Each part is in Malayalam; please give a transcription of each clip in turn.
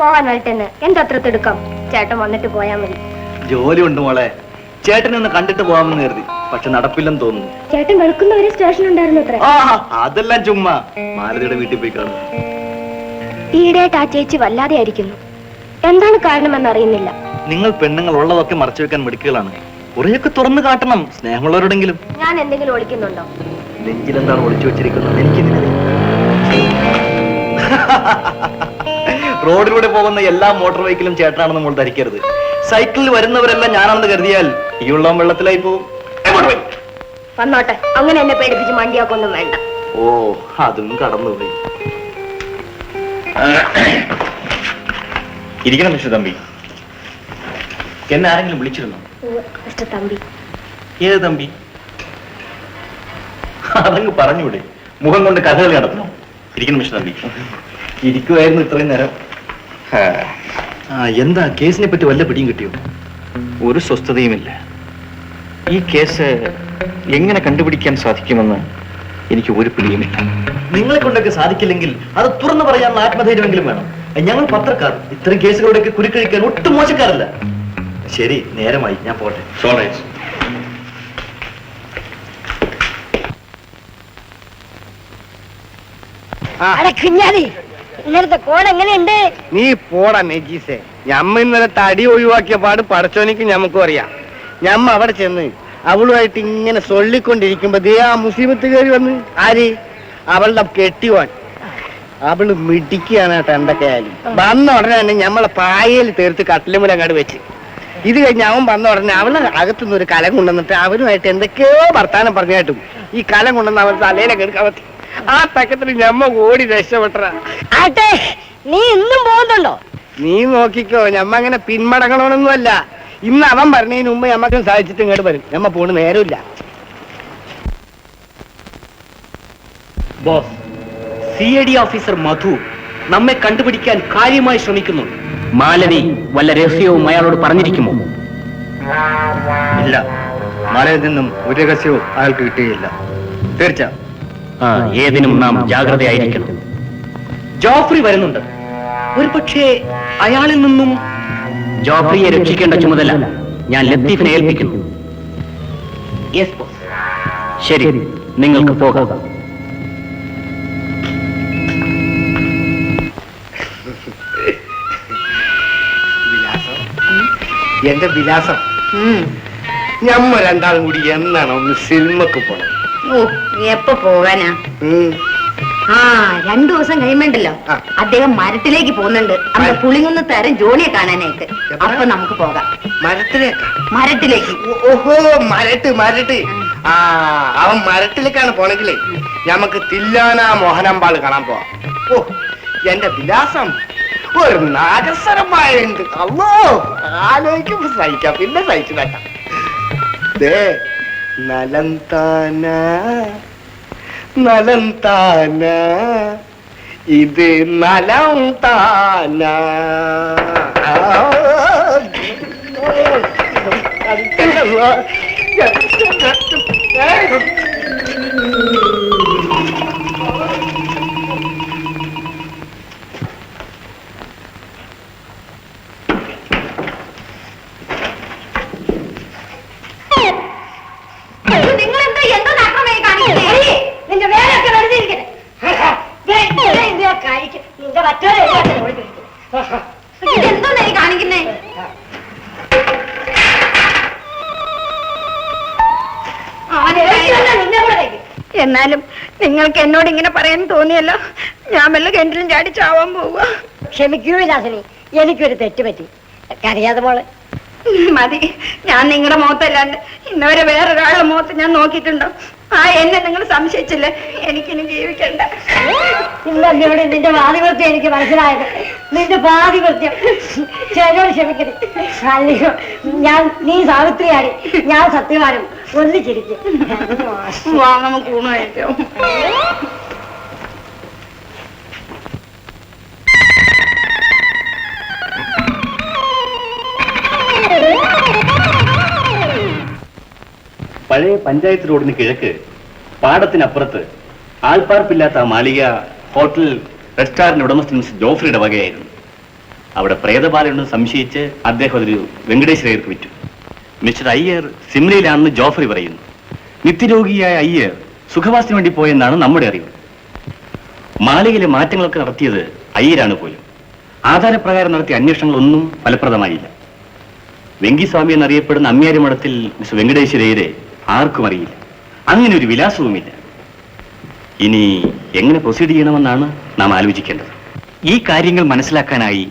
പോവാനായിട്ടെന്ന് എന്റെ അത്ര തിടുക്കം. ചേട്ടൻ വന്നിട്ട് പോയാ മതി. ജോലി ഉണ്ട് മോളെ. ചേട്ടനൊന്ന് കണ്ടിട്ട് പോവാമെന്ന് കരുതി, പക്ഷെ നടപ്പില്ലെന്ന് തോന്നുന്നു. ചേട്ടൻ വെളുക്കുന്നവരെ സ്റ്റേഷൻ ഉണ്ടായിരുന്നു അത്ര. അതെല്ലാം ചുമ്മാ. മാലതിയുടെ വീട്ടിൽ പോയി കാണും. ഈയിടെയായിട്ട് ആ ചേച്ചി വല്ലാതെ ആയിരിക്കുന്നു. എന്താണ് കാരണമെന്ന് അറിയുന്നില്ല. നിങ്ങൾ പെണ്ണുങ്ങൾ ഉള്ളതൊക്കെ മറച്ചു വെക്കാൻ മിടുക്കുകളാണ്. കുറെയൊക്കെ തുറന്നു കാട്ടണം, സ്നേഹമുള്ളവരോടെങ്കിലും. ഞാൻ എന്തെങ്കിലും ഒളിക്കുന്നുണ്ടോ? നെഞ്ചിലെന്താണ് ഒളിച്ചു വെച്ചിരിക്കുന്നത് എനിക്കിതിനെ. റോഡിലൂടെ പോകുന്ന എല്ലാ മോട്ടോർ വെഹിക്കിലും ചേട്ടനാണെന്ന് നമ്മൾ ധരിക്കരുത്. സൈക്കിളിൽ വരുന്നവരെല്ലാം ഞാനാണെന്ന് കരുതിയാൽ ഈ ഉള്ളം വെള്ളത്തിലായി പോകും. വന്നോട്ടെ, അങ്ങനെ എന്നെ പേടിപ്പിച്ച് മണ്ടിയാക്കൊന്നും വേണ്ട. ഓ, അതും കടന്നുപോയി. ഇരിക്കണം മിസ്റ്റർ തമ്പി. എന്നെ ആരെങ്കിലും വിളിച്ചിരുന്നോ? മിസ്റ്റർ തമ്പി. ഏത് തമ്പി? അതങ്ങ് പറഞ്ഞൂടെ, മുഖം കൊണ്ട് കഥകളി നടത്തണോ? ഇരിക്കണം മിസ്റ്റർ തമ്പി. ഇരിക്കുമായിരുന്നു ഇത്രയും നേരം. എന്താ കേസിനെ പറ്റി വല്ല പിടിയും കിട്ടിയോ? ഒരു സ്വസ്ഥതയുമില്ല. ഈ കേസ് എങ്ങനെ കണ്ടുപിടിക്കാൻ സാധിക്കുമെന്ന് എനിക്ക് ഒരു പിടിയുമില്ല. നിങ്ങളെ കൊണ്ടൊക്കെ സാധിക്കില്ലെങ്കിൽ അത് തുറന്നു പറയാനുള്ള ആത്മധൈര്യമെങ്കിലും വേണം. ഞങ്ങൾ പത്രക്കാർ ഇത്തരം കേസുകളോടൊക്കെ കുരുക്കഴിക്കാൻ ഒട്ടും മോശക്കാരല്ല. ശരി, നേരമായി, ഞാൻ പോട്ടെ. ഇന്നലത്തെ കോൾ എങ്ങനെയുണ്ട്? നീ പോടാ നെജീസേ. ഞമ്മ ഇന്നലത്തെ അടി ഒഴിവാക്കിയ പാട് പടച്ചോനിക്ക് ഞമ്മക്കും അറിയാം. ഞമ്മ അവിടെ ചെന്ന് അവളുമായിട്ട് ഇങ്ങനെ സൊല്ലിക്കൊണ്ടിരിക്കുമ്പോ ദേ ആ മുസീബത്ത് കയറി വന്ന്. ആര്? അവളുടെ കെട്ടിവാൻ. അവള് മിടിക്കുകയാണ് കേട്ടോ. എന്തൊക്കെ ആയാലും വന്ന ഉടനെ തന്നെ ഞമ്മളെ പായയിൽ തീർത്ത് കട്ടിലുമുലങ്ങാട് വെച്ച്. ഇത് കഴിഞ്ഞ് അവൻ വന്ന ഉടനെ അവളെ അകത്തുനിന്ന് ഒരു കലം കൊണ്ടുവന്നിട്ട് അവനുമായിട്ട് എന്തൊക്കെയോ വർത്താനം പറഞ്ഞായിട്ടും ഈ കലം കൊണ്ടുവന്ന് അവൾ തലയിലൊക്കെ എടുക്കാൻ പറ്റി. ആ തക്കത്തിൽ ഞമ്മ ഓടി രക്ഷപ്പെട്ട. നീ ഇന്നും പോകുന്നുണ്ടോ? നീ നോക്കിക്കോ, ഞമ്മ അങ്ങനെ പിന്മടങ്ങണമെന്നൊന്നുമല്ല. ഇന്ന് അവൻ പറഞ്ഞതിന് മുമ്പ് ഞമ്മക്കും സാധിച്ചിട്ട് ഇങ്ങോട്ട് വരും. ഞമ്മ പോണ് നേരമില്ല. ബോസ്, CID ഓഫീസർ മധു നമ്മെ കണ്ടുപിടിക്കാൻ കാര്യമായി ശ്രമിക്കുന്നു. മാലതി വല്ല രഹസ്യവും അയാളോട് പറഞ്ഞിരിക്കുമോ? ഇല്ല, മലയിൽ നിന്നും ഒരു രഹസ്യവും അയാൾക്ക് കിട്ടുകയില്ല. തീർച്ച. ഏതിനും നാം ജാഗ്രതയായിരിക്കണം. ജോഫ്രി വരുന്നുണ്ട്. ഒരു പക്ഷേ അയാളിൽ നിന്നും ജോഫ്രിയെ രക്ഷിക്കേണ്ട ചുമതല ഞാൻ ലത്തീഫിനെ ഏൽപ്പിക്കുന്നു. Yes boss. ശരി, നിങ്ങൾക്ക് പോകാം. എന്റെ വിലാസം, ഞമ്മ രണ്ടാളും കൂടി എന്നാണ് ഒന്ന് സിനിമക്ക് പോണം. ഓ, എപ്പോ പോകാനാ? 2 ദിവസം കഴിയുമ്പോണ്ടല്ലോ അദ്ദേഹം മരത്തിലേക്ക് പോകുന്നുണ്ട്. നമ്മുടെ പുളിങ്ങുന്ന തരം ജോണിയെ കാണാനായിട്ട്. അപ്പൊ നമുക്ക് പോകാം. മരത്തിലേക്ക്. ഓഹോ, മരട്ട്. അവൻ മരത്തിലേക്കാണ് പോണെങ്കിലേ ഞമ്മക്ക് തില്ലാന മോഹനമ്പാള് കാണാൻ പോവാം. ഓ, എന്റെ വിലാസം ഒരു നാഗസരമായുണ്ട്. അല്ലോ, ആലോചിക്കുമ്പോ സഹിക്കാം, പിന്നെ സഹിച്ചു കേട്ടാ. നലന്താന ഇത് നലന്താന. എന്നാലും നിങ്ങൾക്ക് എന്നോട് ഇങ്ങനെ പറയാൻ തോന്നിയല്ലോ. ഞാൻ വല്ല കിണറ്റിലും ചാടി ചാവാൻ പോവുക. ക്ഷമിക്കൂ വിലാസിനി, എനിക്കൊരു തെറ്റ് പറ്റി. അറിയാതെ മോളെ. മതി, ഞാൻ നിങ്ങളുടെ മുഖത്തല്ലാണ്ട് ഇന്നവരെ വേറൊരാളുടെ മുഖത്ത് ഞാൻ നോക്കിയിട്ടുണ്ടോ? എന്നെ നിങ്ങൾ സംശയിച്ചില്ലേ? എനിക്കിനി ജീവിക്കണ്ട. ഇന്നോട് നിന്റെ പാതിവൃത്യം എനിക്ക് മനസ്സിലായത്. നിന്റെ പാതിവൃത്യം ചേരോട് ക്ഷമിക്കരുത്. അല്ലയോ, നീ സാവിത്രിയാടി, ഞാൻ സത്യവാനും. ഒന്നിച്ചിരിക്കും. നമുക്ക് ഊണ് കഴിക്കാം. പഴയ പഞ്ചായത്ത് റോഡിന് കിഴക്ക് പാടത്തിനപ്പുറത്ത് ആൾപ്പാർപ്പില്ലാത്ത മാളിക ഹോട്ടൽ റെസ്റ്റോറന്റ് ഉടമസ്ഥൻ ജോഫ്രിയുടെ വകയായിരുന്നു. അവിടെ പ്രേതബാലയുണ്ടെന്ന് സംശയിച്ച് അദ്ദേഹം അതൊരു വെങ്കടേശ്വരയ്യർക്ക് വിറ്റു. മിസ്റ്റർ അയ്യർ സിംലയിലാണെന്ന് ജോഫറി പറയുന്നു. നിത്യരോഗിയായ അയ്യർ സുഖവാസത്തിന് വേണ്ടി പോയെന്നാണ് നമ്മുടെ അറിവ്. മാളികയിലെ മാറ്റങ്ങളൊക്കെ നടത്തിയത് അയ്യരാണ് പോലും. ആധാരപ്രകാരം നടത്തിയ അന്വേഷണങ്ങളൊന്നും ഫലപ്രദമായില്ല. വെങ്കിസ്വാമി എന്നറിയപ്പെടുന്ന അമ്മ്യാരി മഠത്തിൽ മിസ്റ്റർ വെങ്കടേശ്വരയ്യരെ ആർക്കും അറിയില്ല. അങ്ങനെ ഒരു വിലാസവുമില്ല. ഇനി എങ്ങനെ പ്രൊസീഡ് ചെയ്യണമെന്നാണ് നാം ആലോചിക്കേണ്ടത്. ഈ കാര്യങ്ങൾ മനസ്സിലാക്കാനായി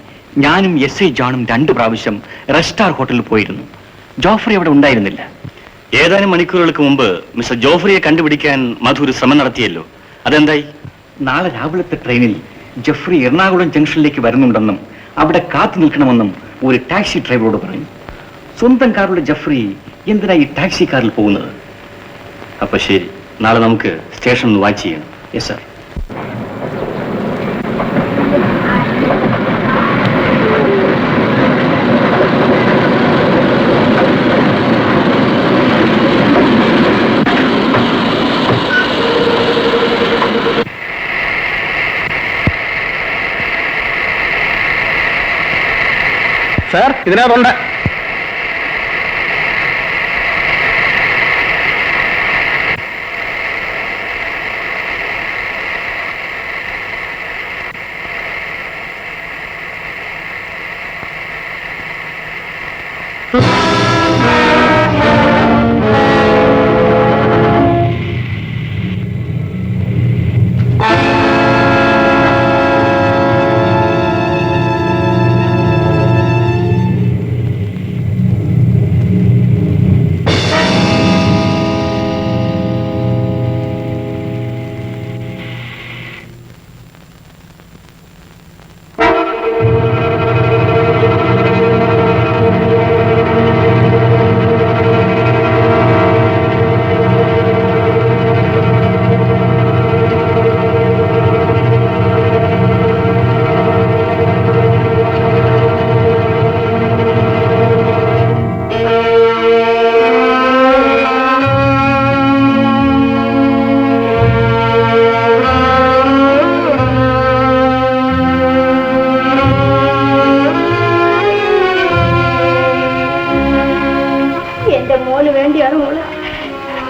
ഞാനും SI ജോണും 2 പ്രാവശ്യം റെസ്റ്റാർ ഹോട്ടലിൽ പോയിരുന്നു. ജോഫ്രി അവിടെ ഉണ്ടായിരുന്നില്ല. ഏതാനും മണിക്കൂറുകൾക്ക് മുമ്പ് മിസ്റ്റർ ജോഫ്രിയെ കണ്ടുപിടിക്കാൻ മധു ഒരു ശ്രമം നടത്തിയല്ലോ, അതെന്തായി? നാളെ രാവിലത്തെ ട്രെയിനിൽ ജോഫ്രി എറണാകുളം ജംഗ്ഷനിലേക്ക് വരുന്നുണ്ടെന്നും അവിടെ കാത്തു നിൽക്കണമെന്നും ഒരു ടാക്സി ഡ്രൈവറോട് പറഞ്ഞു. സ്വന്തം കാറുള്ള ജോഫ്രി എന്തിനാ ഈ ടാക്സി കാറിൽ പോകുന്നത്? അപ്പൊ ശരി, നാളെ നമുക്ക് സ്റ്റേഷൻ ഒന്ന് വാച്ച് ചെയ്യണം. Yes sir. സാർ, ഇതിനകത്തുണ്ട്.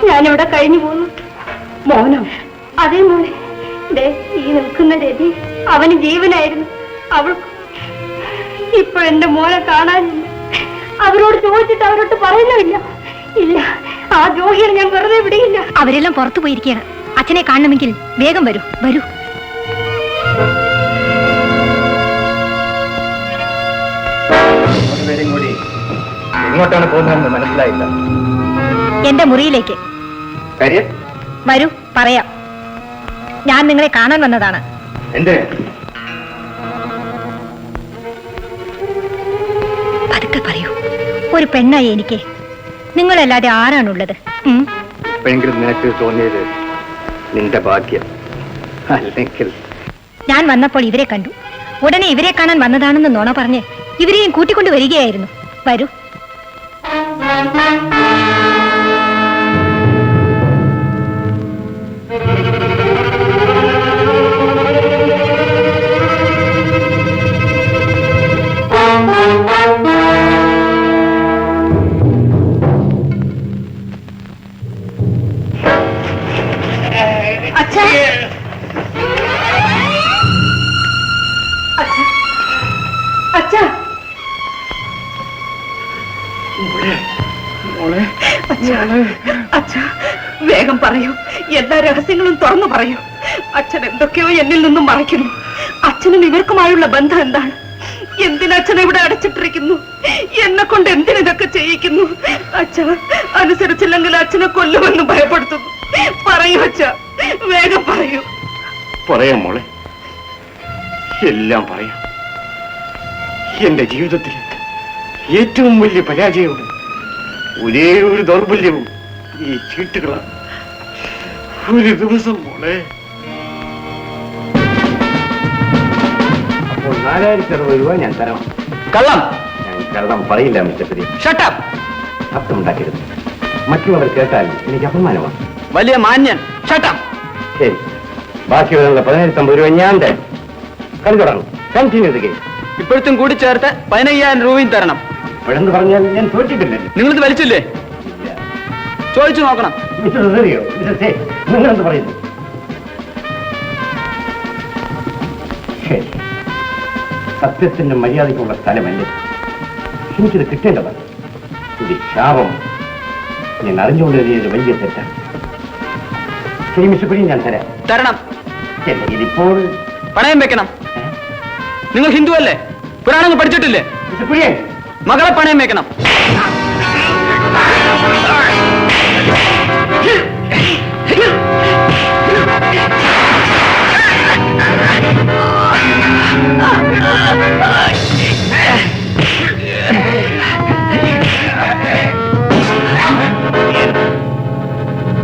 ഞാനിവിടെ കഴിഞ്ഞു പോന്നു. മോനോ? അതേ മോനെ. ഈ നിൽക്കുന്ന രതി അവന് ജീവനായിരുന്നു. അവൾക്ക് ഇപ്പൊ എന്റെ മോനെ കാണാനില്ല. അവരോട് ചോദിച്ചിട്ട് അവരോട് പറയുന്നില്ല. ഇല്ല, ആ ദ്രോഹിയെ ഞാൻ വെറുതെ വിടിയില്ല. അവരെല്ലാം പുറത്തു പോയിരിക്കുകയാണ്. അച്ഛനെ കാണണമെങ്കിൽ വേഗം വരൂ. വരൂ. എങ്ങോട്ടാണ് പോകുന്നതെന്ന് മനസ്സിലായില്ല. എന്റെ മുറിയിലേക്ക് വരൂ, പറയാം. ഞാൻ നിങ്ങളെ കാണാൻ വന്നതാണ്. പതുക്കെ പറയൂ. ഒരു പെണ്ണായി എനിക്ക് നിങ്ങളല്ലാതെ ആരാണുള്ളത്? എപ്പോഴെങ്കിലും നിനക്ക് തോന്നിയത് നിന്റെ ഭാഗ്യം. അല്ലെങ്കിൽ ഞാൻ വന്നപ്പോൾ ഇവരെ കണ്ടു. ഉടനെ ഇവരെ കാണാൻ വന്നതാണെന്ന് നുണ പറഞ്ഞ് ഇവരെയും കൂട്ടിക്കൊണ്ട് വരികയായിരുന്നു. വരൂ. വേഗം പറയൂ, എല്ലാ രഹസ്യങ്ങളും തുറന്നു പറയൂ. അച്ഛൻ എന്തൊക്കെയോ എന്നിൽ നിന്നും മറയ്ക്കുന്നു. അച്ഛനും ഇവർക്കുമായുള്ള ബന്ധം എന്താണ്? എന്തിനച്ഛനെ ഇവിടെ അടച്ചിട്ടിരിക്കുന്നു? എന്നെ കൊണ്ട് എന്തിനിതൊക്കെ ചെയ്യിക്കുന്നു? അച്ഛ, അനുസരിച്ചില്ലെങ്കിൽ അച്ഛനെ കൊല്ലുമെന്ന് ഭയപ്പെടുത്തുന്നു. പറയൂ അച്ഛ, വേഗം പറയൂ. പറയാം മോളെ, എല്ലാം പറയാം. എന്റെ ജീവിതത്തിൽ ഏറ്റവും വലിയ പരാജയവും ഒരേ ഒരു ദൗർബല്യവും ഈ ചീട്ടുകളാണ്. ഒരു ദിവസം മോളെ, അപ്പോൾ 4060 രൂപ ഞാൻ തരണം. കള്ളം. ഞാൻ കള്ളം പറയില്ല മിസ്റ്റർ പ്രിയ. ഷട്ടപ്പ്. ശബ്ദമുണ്ടാക്കരുത്. മറ്റുള്ളവർ കേട്ടാൽ എനിക്ക് അപമാനമാണ്. വലിയ മാന്യൻ. ഷട്ടപ്പ്. ശരി, ബാക്കി വരുന്ന 1750 രൂപ ഞാൻ തരാം. കളി തുടങ്ങും. Continue the game. ഇപ്പോഴത്തും കൂടി ചേർത്ത് 15,000 രൂപയും തരണം. ഇപ്പോഴെന്ന് പറഞ്ഞാൽ ഞാൻ തോറ്റിട്ടില്ലേ? നിങ്ങളിത് വലിച്ചില്ലേ? ചോദിച്ചു നോക്കണം. നിങ്ങളെന്ത് പറയുന്നു? ശരി, സത്യത്തിന്റെ മര്യാദയ്ക്കുള്ള സ്ഥലമല്ല, എനിക്കിത് കിട്ടേണ്ടതാണ്. ഇത് ശാപം. ഞാൻ അറിഞ്ഞുകൊണ്ട് ഇത് വലിയ തെറ്റാണ്. ശരി മിസ്റ്റർ കുര്യൻ, ഞാൻ തരണം. ഇതിപ്പോൾ പണയം വെക്കണം. നിങ്ങൾ ഹിന്ദു അല്ലേ? പുരാണങ്ങൾ പഠിച്ചിട്ടില്ലേ? മിസ്റ്റർ കുര്യൻ, മകളെ പണയം വെക്കണം.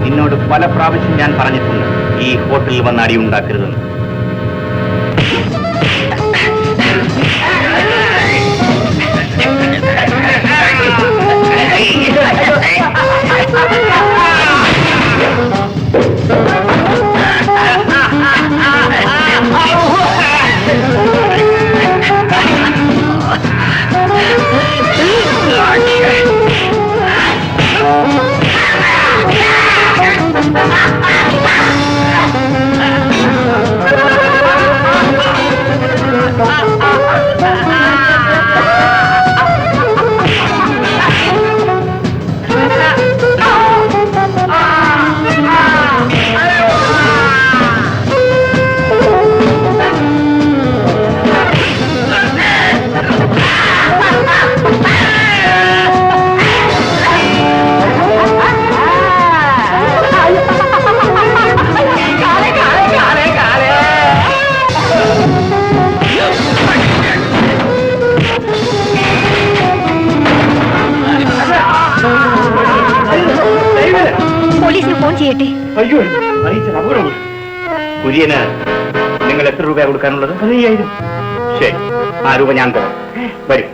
നിന്നോട് പല പ്രാവശ്യം ഞാൻ പറഞ്ഞിട്ടുണ്ട് ഈ ഹോട്ടലിൽ വന്ന് അടി ഉണ്ടാക്കരുതെന്ന്. പോലീസിന് ഫോൺ ചെയ്യട്ടെ? അയ്യോ, അറിയിച്ചത് അപകടമാണ്. കുര്യന് നിങ്ങൾ എത്ര രൂപ കൊടുക്കാനുള്ളത്? 15,000. ശരി, ആ രൂപ ഞാൻ തരാം. വരും.